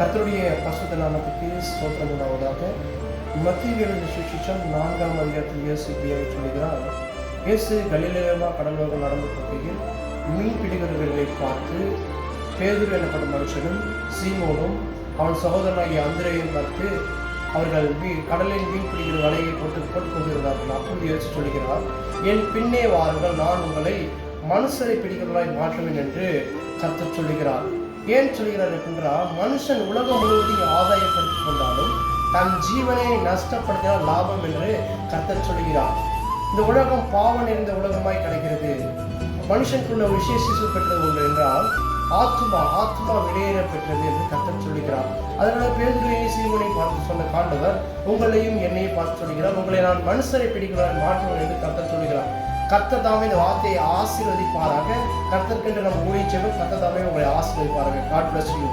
கர்த்தருடைய பரிசுத்த நாமத்துக்கு ஸ்தோத்திரம் உண்டாவதாக. மத்தேயு எழுதின சுவிசேஷம் 4ஆம் அதிகாரத்தில் இயேசு இப்படியாக சொல்கிறார். இயேசு கலிலேயா கடலோரம் நடந்து போகையில் மீன் பிடிக்கிறவர்களை பார்த்து பேதுரு எனப்படும் மனுஷனும் சீமோனும் அவன் சகோதரனாகிய அந்திரேயும் பார்த்து அவர்கள் கடலில் மீன் பிடிக்கிற வலையை போட்டுக் கொண்டிருந்தார்கள். அப்பொழுது இயேசு சொல்கிறார், என் பின்னே வாருங்கள், நான் உங்களை மனுஷரை பிடிக்கிறவர்களாய் மாற்றுவேன் என்று கர்த்தர் சொல்கிறார். ஏன் சொல்கிறார் என்றால், மனுஷன் உலகம் முழுவதையும் ஆதாயப்படுத்திக் கொண்டாலும் தன் ஜீவனை நஷ்டப்படுத்தினால் லாபம் என்று கர்த்தர் சொல்கிறார். இந்த உலகம் பாவம் நிறைந்த உலகமாய் கிடைக்கிறது. மனுஷனுக்குள்ள விசேஷிப்பு பெற்றது ஒன்று என்றால் ஆத்மா வெளியேற பெற்றது என்று கர்த்தர் சொல்கிறார். அதனால பேதுருவையும் சீமோனையும் பார்த்து சொன்ன காண்டவர் உங்களையும் என்னையும் பார்த்து சொல்கிறார், உங்களை நான் மனுஷரை பிடிக்கிறார் மாற்றுவேன் என்று கர்த்தர் சொல்கிறார். கர்த்தர் தாமே இந்த வார்த்தையை ஆசீர்வதிப்பாராக. கர்த்தர்க்கென்று நம்ம ஊழியம் செய்வோம். கர்த்தர் தாமே உங்களை ஆசீர்வதிப்பாராக. God bless you.